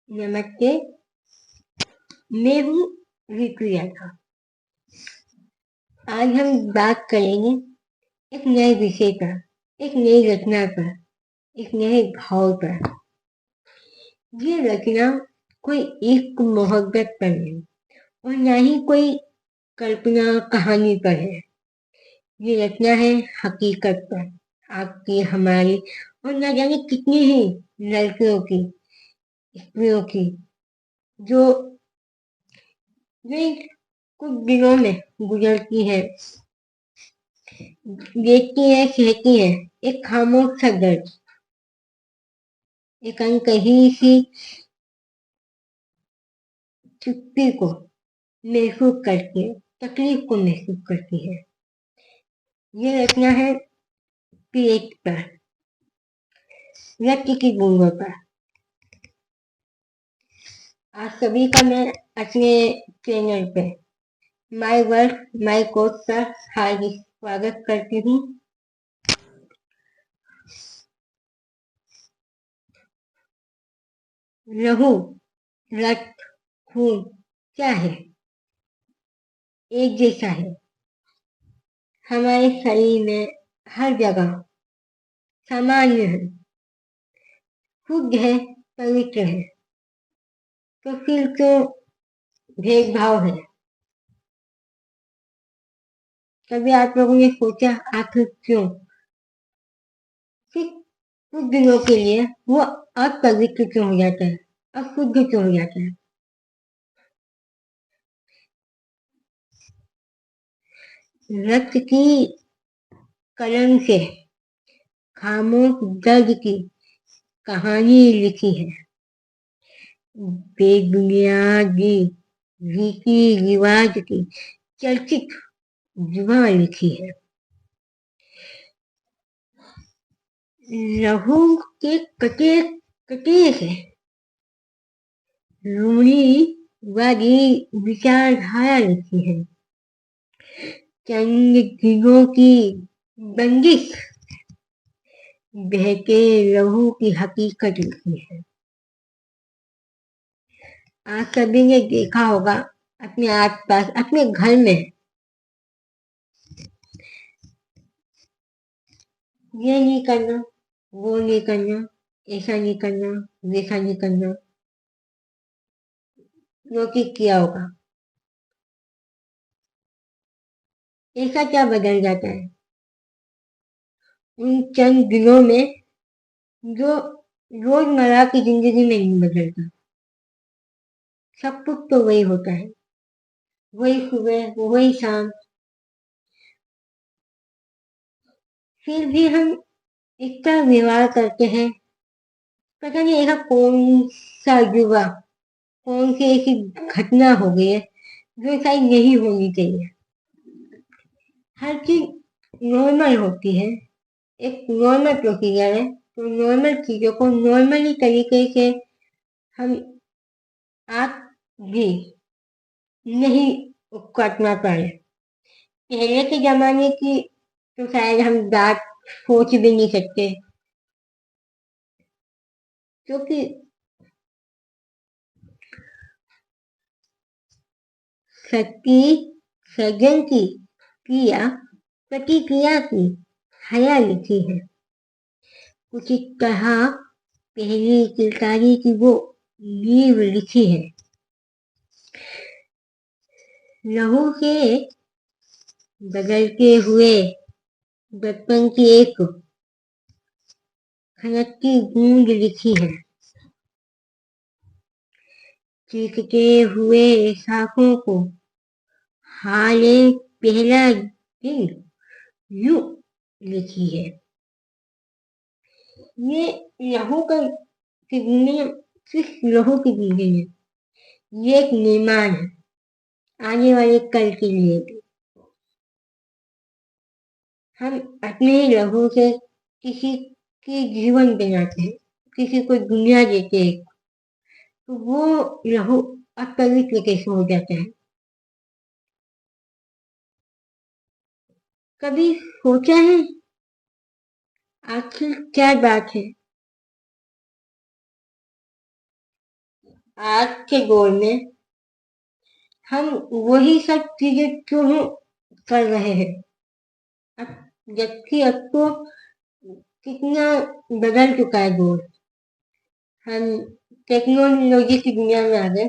नमस्ते। मैं हूँ रिक्रिया था। आज हम बात करेंगे एक नए विषय पर, एक नई रचना पर, एक नए भाव पर। ये रचना कोई इश्क मोहब्बत पर नहीं और ना ही कोई कल्पना कहानी पर है। ये रचना है हकीकत पर, आपकी, हमारी और ना जाने कितनी ही लड़कियों की, स्त्रियों की, जो वे कुछ दिनों में गुजरती है, देखती है, सहती है। एक खामोश सा दर्द, एक अनकही सी चुप्पी को महसूस करके, तकलीफ को महसूस करती है। ये रचना है पेट पर, व्यक्ति की गूंगों पर। आप सभी का मैं अपने चैनल पे माय वर्ड माय कोच का हार्दिक स्वागत करती हूँ। लहू, रक्त, खून क्या है? एक जैसा है हमारे शरीर में, हर जगह सामान्य है, शुद्ध है, पवित्र है। तो फिर क्यों भेदभाव है? कभी आप लोगों ने सोचा आखिर क्यों? सिर्फ कुछ दिनों के लिए वो अपवित्र क्यों हो जाता है, अशुद्ध क्यों हो जाता है? रक्त की कलम से खामोश दर्द की कहानी लिखी है, बेबुनियादी रीति रिवाज की चर्चित जुबान लिखी है। लहू के कटे कटे से रूढ़िवादी विचारधारा लिखी है, चंद दिनों की बंदिश बहके लहू की हकीकत लिखी है। आप सभी ने देखा होगा अपने आसपास, अपने घर में, ये नहीं करना, वो नहीं करना, ऐसा नहीं करना, वैसा नहीं करना, जो कि किया होगा। ऐसा क्या बदल जाता है उन चंद दिनों में, जो रोजमर्रा की जिंदगी में नहीं बदलता? सब कुछ तो वही होता है, वही सुबह, वही शाम। फिर भी हम इतना व्यवहार करते हैं। पता नहीं ऐसा कौन सा युवा, कौन सी ऐसी घटना हो गई है जो शायद नहीं होनी चाहिए। हर चीज नॉर्मल होती है, एक नॉर्मल प्रोसीजर है। तो नॉर्मल चीजों को नॉर्मली तरीके से हम आप भी नहीं करना पाए। पहले के जमाने की तो शायद हम बात सोच भी नहीं सकते, क्योंकि शक्ति सृजन की क्रिया, प्रतिक्रिया की हया लिखी है। कुछ इस तरह पहली चित्रकारी की वो नींव लिखी है। लहू के बदलते हुए बचपन की एक खनकती गूंज लिखी है। चीखते हुए शाखों को हाले पहला दिन यूं लिखी है। ये लहू का की दुनिया सिर्फ लहू की दुनिया है, ये एक निर्माण है आने वाले कल के लिए भी। हम अपने ही लहू से किसी की जीवन बनाते हैं, किसी को दुनिया देते हैं, तो वो लहू अपवित्र कैसे हो जाता है? कभी सोचा है आखिर क्या बात है? आज के दौर में हम वही सब चीजें क्यों कर रहे हैं। अब जबकि अब तो कितना बदल चुका है दौर। हम टेक्नोलॉजी की दुनिया में आ गए।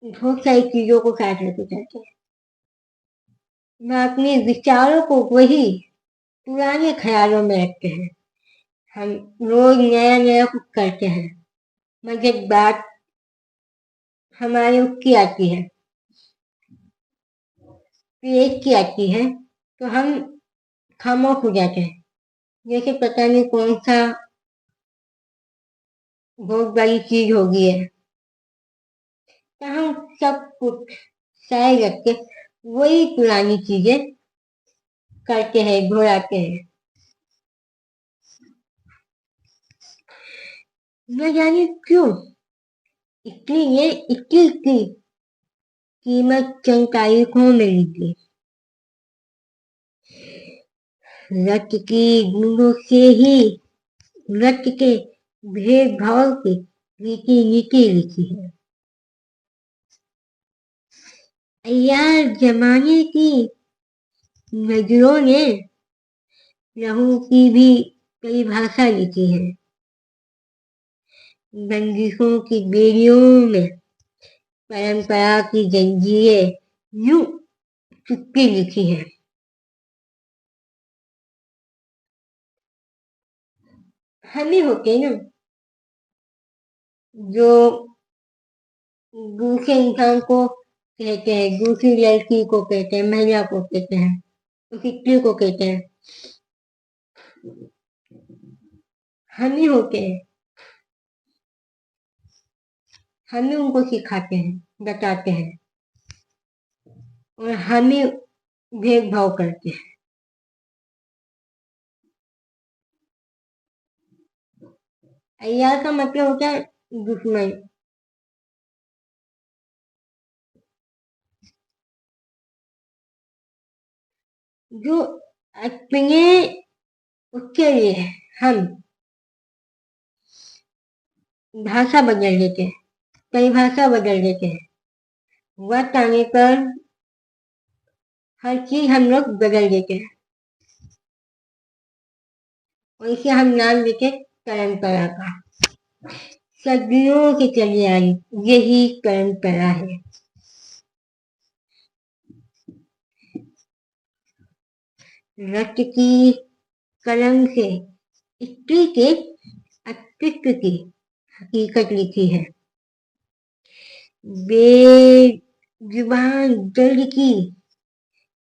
बहुत सारी चीजों को साथ लेके चलते हैं। मैं अपने विचारों को वही पुराने ख्यालों में रखते हैं। हम रोज नया नया कुछ करते हैं, मगर बात हमारे उसकी आती है, पेट की आती है, तो हम खामोश हो जाते हैं। जैसे पता नहीं कौन सा बहुत बड़ी चीज होगी है, तो हम सब कुछ साइड रख के वही पुरानी चीजें करते हैं, दोहराते हैं। न जाने क्यों, इसलिए इसकी कीमत चंद तारीखों में मिली। रक्त की बूंदों से ही रक्त के भेदभाव की रीति नीति लिखी है। यार जमाने की नजरों ने लहू की भी परिभाषा लिखी है। बंदिशों की बेड़ियों में परंपरा की जंजीरें यूं चुप्पी लिखी है। हम ही होते ना जो दूसरे इंसान को कहते हैं, दूसरी लड़की को कहते हैं, महिला को कहते हैं, स्त्री को कहते हैं। हम ही होते हैं। हम ही उनको सिखाते हैं, बताते हैं, और हम ही भेदभाव करते हैं। अय्यार का मतलब होता है दुश्मन। जो अपने उसके लिए हम भाषा बदल देते हैं, परिभाषा बदल देते हैं। वक्त आने पर हर चीज हम लोग बदल देते हैं, और इसे हम नाम देते हैं परंपरा का। सदियों से चली आई यही परंपरा है। रक्त की कलम से स्त्री के अस्तित्व की हकीकत लिखी है। बेजुबान दर्द की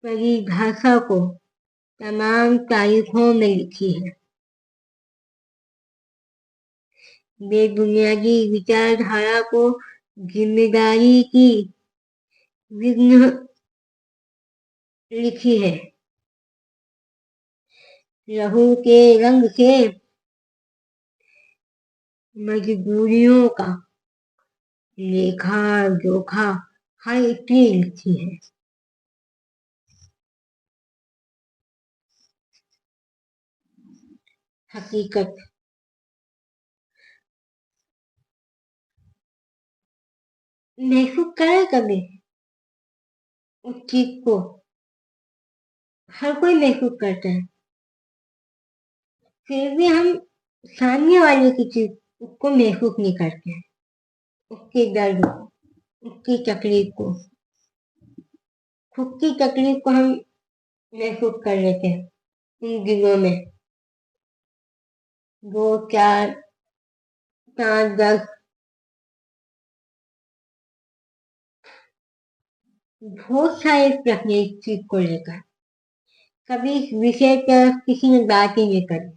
परिभाषा को तमाम तारीखों में लिखी है। बेबुनियादी विचारधारा को जिम्मेदारी की विघ्न लिखी है। लहू के रंग से मजबूरियों का लेखा जोखा हर चीज लिखी है। हकीकत महसूस करे कभी उस चीज को। हर कोई महसूस करता है, फिर भी हम सामने वाले की चीज उसको महसूस नहीं करते हैं। उसके दर्द को, उसकी तकलीफ को, खुद की तकलीफ को हम महसूस कर लेते हैं उन दिनों में। दो चार पाँच दस बहुत सारे प्रश्न इस चीज को लेकर। कभी इस विषय पर किसी ने बात ही नहीं करी।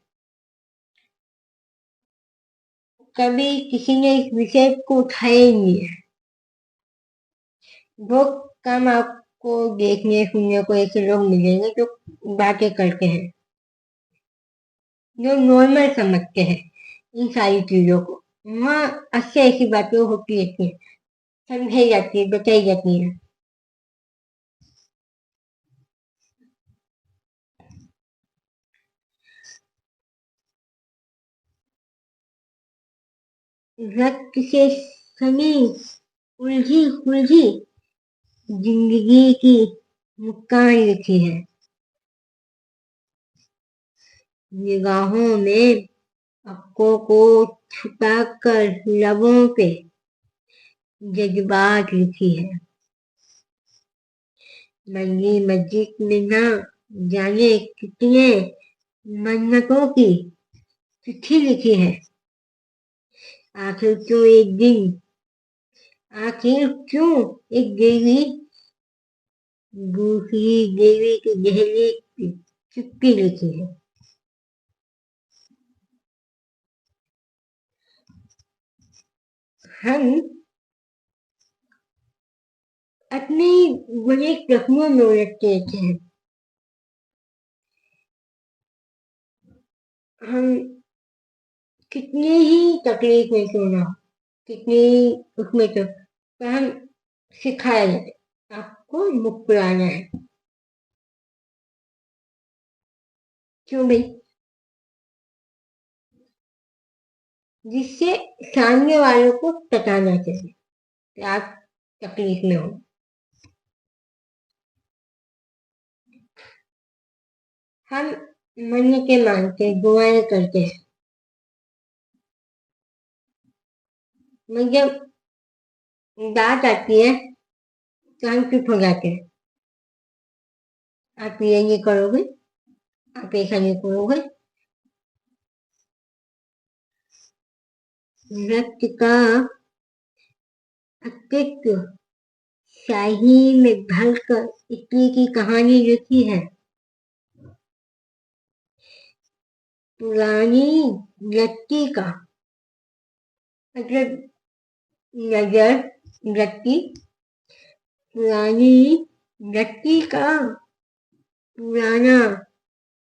कभी किसी ने इस विषय को उठाया ही नहीं है। बहुत कम आपको देखने सुनने को ऐसे लोग मिलेंगे जो बातें करते हैं, जो नॉर्मल समझते हैं इन सारी चीजों को। वहाँ अच्छी ऐसी बातें होती रहती है, समझाई जाती है, बताई जाती है। रक्त से सनी उलझी उलझी जिंदगी की मुस्कान लिखी है। निगाहों में पलकों को छुपाकर लबों पे जज्बात लिखी है। मंदी मस्जिद में ना जाने कितने मन्नतों की चिट्ठी लिखी है। आखिर क्यों एक दिन आखिर क्यों एक देवी दूसरी देवी की गहरी चुप्पी लिखी है। हम अपने बड़े जख्मों में उलझते हैं। हम कितने ही तकलीफ में क्यों ना हो, कितनी उसमें तो हम सिखाया जाए आपको मुस्कुराना है। क्यों भाई? जिससे सामने वालों को बताना चाहिए कि आप तकलीफ में हो। हम मन्नतें मांगते हैं, दुआएं करते हैं, मगर जब बात आती है तो हम चुप हो जाते हैं। आप ये नहीं करोगे, आप ऐसा नहीं करोगे। रक्त का अस्तित्व शाही में भरकर इतनी की कहानी लिखी है। पुरानी व्यक्ति का मतलब नजर व्यक्ति पुरानी व्यक्ति का पुराना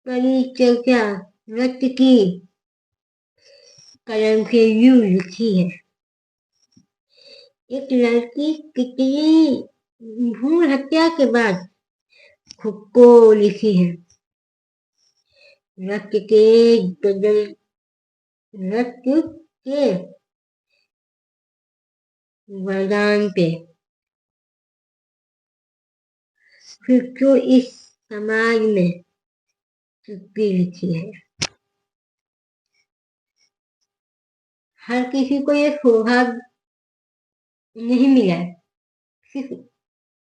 परिचर्या व्यक्ति की कलम से यूं लिखी है। एक लड़की कितनी भ्रूण हत्या के बाद खुद को लिखी है। रक्त के बदल रक्त के वरदान पे फिर क्यों इस समाज में चुप्पी लिखी है। हर किसी को ये सौभाग्य नहीं मिला है, सिर्फ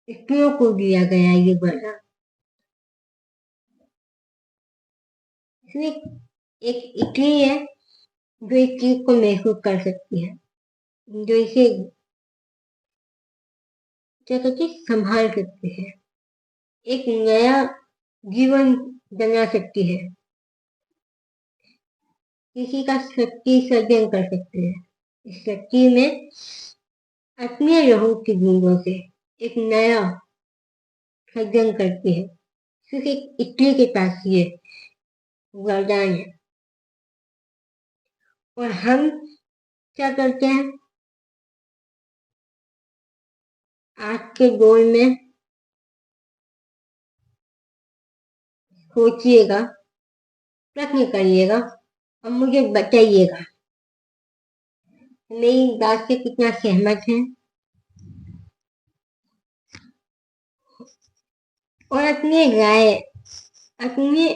स्त्रियों को दिया गया ये वरदान। इसमें एक स्त्री है जो इस चीज को महसूस कर सकती है, जो इसे क्या कहते हैं, संभाल सकती है, एक नया जीवन बना सकती है, किसी का शक्ति सर्जन कर सकती है। इस शक्ति में अपने लहू की बूंदों से एक नया सर्जन करती है। सिर्फ एक स्त्री के पास ये वरदान है। और हम क्या करते हैं आज के दौर में? सोचिएगा, प्रश्न करिएगा और मुझे बताइएगा मेरी बात से कितना सहमत है। और अपनी राय, अपनी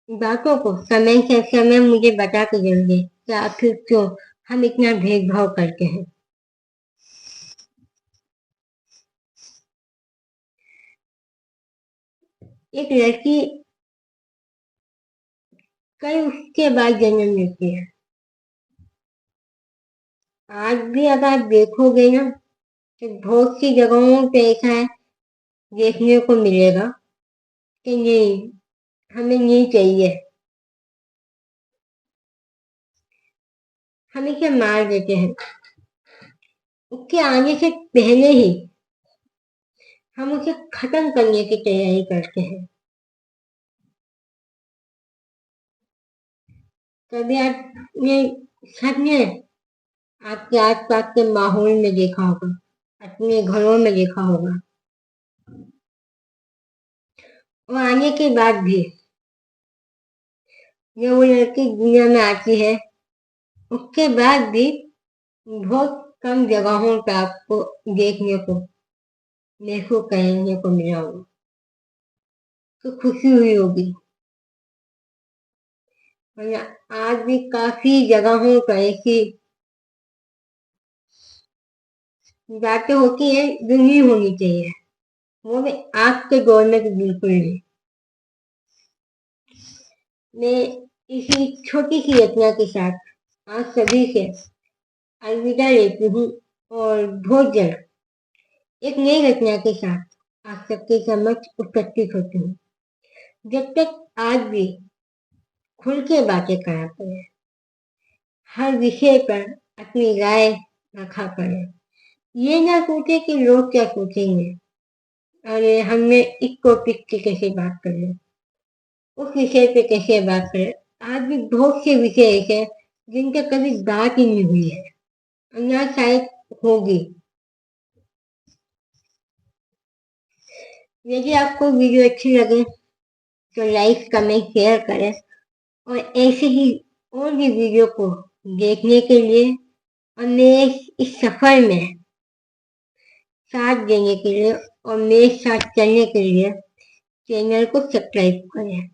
बातों को समय से समय मुझे बता के जरूर कि आखिर क्यों हम इतना भेदभाव करते हैं। एक लड़की कई उसके बाद जन्म लेती है। आज भी अगर आप देखोगे ना तो बहुत सी जगहों पे ऐसा है देखने को मिलेगा कि नहीं, हमें नहीं चाहिए, हम इसे मार देते हैं। उसके आने से पहले ही हम उसे खत्म करने की तैयारी करते हैं। कभी आपने सच में आपके आसपास के माहौल में देखा होगा, अपने घरों में देखा होगा, और आने के बाद भी जब वो लड़की दुनिया में आती है उसके बाद भी बहुत कम जगहों पे आपको देखने को, मेरे को कहने को मिला होगा, तो खुशी हुई होगी। वरना आज भी काफी जगहों पर ऐसी बातें होती हैं जो नहीं होनी चाहिए, वो भी आज के दौर में तो बिल्कुल नहीं। मैं इसी छोटी सी रचना के साथ आज सभी से अलविदा लेती हूँ और बहुत जल्द एक नई रचना के साथ आप सबके समक्ष उपस्थित होती हूँ। जब तक आज भी खुल के बातें करा करें, हर विषय पर अपनी राय रखा करें, ये ना सोचे कि लोग क्या सोचेंगे, अरे हमने इस टॉपिक की कैसे बात करें, उस विषय पे कैसे बात करें। आज भी बहुत से विषय ऐसे हैं जिनका कभी बात ही नहीं हुई है और ना शायद होगी। यदि आपको वीडियो अच्छी लगे तो लाइक कमेंट शेयर करें और ऐसे ही और भी वीडियो को देखने के लिए और मेरे इस सफर में साथ देने के लिए और मेरे साथ चलने के लिए चैनल को सब्सक्राइब करें।